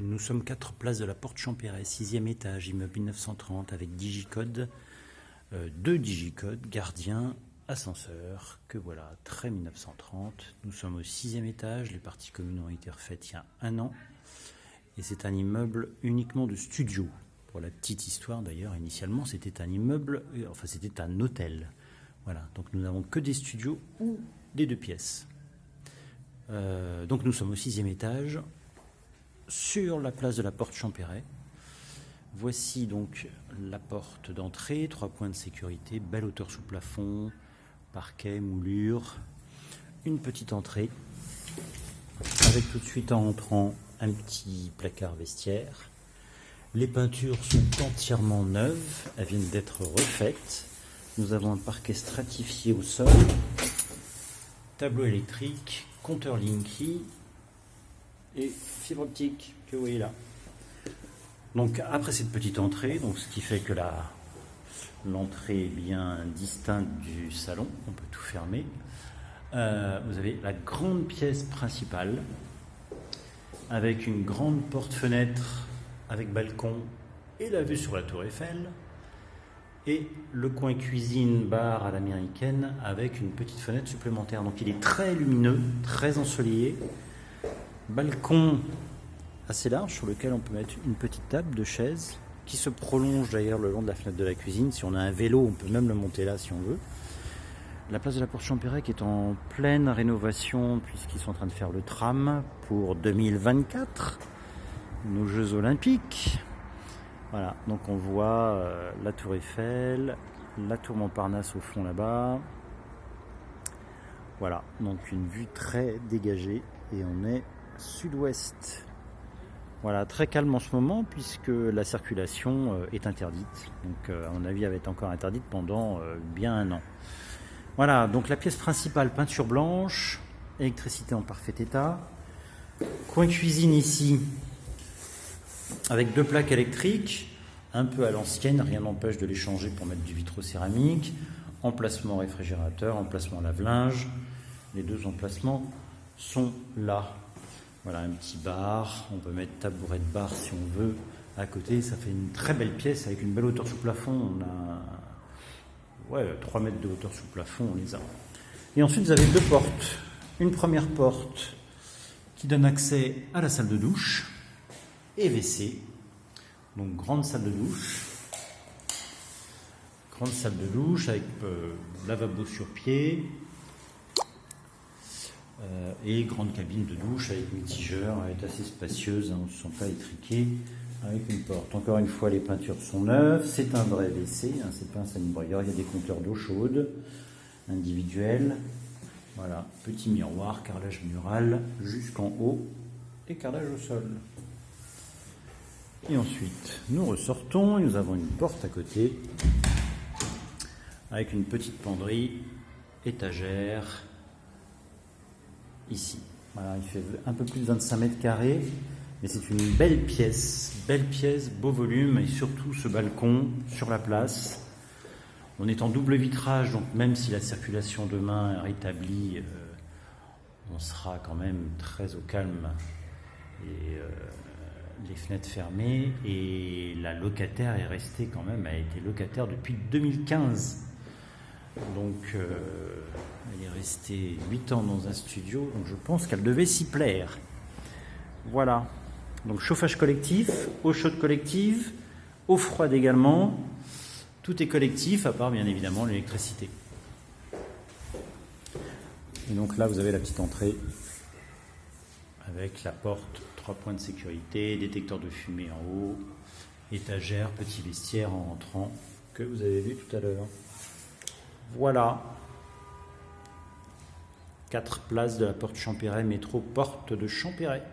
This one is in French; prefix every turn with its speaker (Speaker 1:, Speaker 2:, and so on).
Speaker 1: Nous sommes 4 places de la Porte Champéret, 6e étage, immeuble 1930, avec digicode, 2 digicodes, gardien, ascenseur, que voilà, très 1930. Nous sommes au 6e étage, les parties communes ont été refaites il y a 1 an. Et c'est un immeuble uniquement de studio. Pour la petite histoire d'ailleurs, initialement c'était un immeuble, enfin c'était un hôtel. Voilà, donc nous n'avons que des studios ou des 2 pièces. Donc nous sommes au 6e étage, sur la place de la Porte Champéret. Voici donc la porte d'entrée, 3 points de sécurité, belle hauteur sous plafond, parquet, moulure, une petite entrée, avec tout de suite en entrant un petit placard vestiaire. Les peintures sont entièrement neuves, elles viennent d'être refaites. Nous avons un parquet stratifié au sol, tableau électrique, compteur Linky et fibre optique que vous voyez là. Donc après cette petite entrée, donc ce qui fait que l'entrée est bien distincte du salon, on peut tout fermer. Vous avez la grande pièce principale avec une grande porte-fenêtre avec balcon et la vue sur la Tour Eiffel, et le coin cuisine bar à l'américaine avec une petite fenêtre supplémentaire. Donc il est très lumineux, très ensoleillé. Balcon assez large sur lequel on peut mettre une petite table de chaise qui se prolonge d'ailleurs le long de la fenêtre de la cuisine. Si on a un vélo, on peut même le monter là si on veut. La place de la Porte Champéret qui est en pleine rénovation puisqu'ils sont en train de faire le tram pour 2024, nos Jeux Olympiques. Voilà, donc on voit la Tour Eiffel, la Tour Montparnasse au fond là-bas. Voilà, donc une vue très dégagée et on est sud-ouest. Voilà, très calme en ce moment puisque la circulation est interdite. Donc à mon avis, elle va être encore interdite pendant bien 1 an. Voilà, donc la pièce principale, peinture blanche, électricité en parfait état. Coin cuisine ici, avec 2 plaques électriques, un peu à l'ancienne, rien n'empêche de les changer pour mettre du vitrocéramique. Emplacement réfrigérateur, emplacement lave-linge. Les 2 emplacements sont là. Voilà, un petit bar, on peut mettre tabouret de bar si on veut à côté. Ça fait une très belle pièce avec une belle hauteur sous plafond. On a 3 mètres de hauteur sous plafond, on les a. Et ensuite vous avez 2 portes. Une première porte qui donne accès à la salle de douche et WC. Donc grande salle de douche. Grande salle de douche avec lavabo sur pied. Et grande cabine de douche avec mitigeur, elle est assez spacieuse, on ne se sent pas étriqué, avec une porte. Encore une fois, les peintures sont neuves, c'est un vrai WC, c'est pas un sanibrieur, il y a des compteurs d'eau chaude individuels. Voilà, petit miroir, carrelage mural jusqu'en haut et carrelage au sol. Et ensuite, nous ressortons et nous avons une porte à côté avec une petite penderie, étagère. Ici, voilà, il fait un peu plus de 25 mètres carrés, mais c'est une belle pièce, beau volume, et surtout ce balcon sur la place. On est en double vitrage, donc même si la circulation demain est rétablie, on sera quand même très au calme, et les fenêtres fermées, et la locataire est restée quand même, elle a été locataire depuis 2015. Donc elle est restée 8 ans dans un studio, donc je pense qu'elle devait s'y plaire. Voilà, donc chauffage collectif, eau chaude collective, eau froide également, tout est collectif à part bien évidemment l'électricité. Et donc là vous avez la petite entrée avec la porte, 3 points de sécurité, détecteur de fumée en haut, étagère, petit vestiaire en rentrant que vous avez vu tout à l'heure. Voilà, 4 places de la Porte Champéret, métro Porte de Champéret.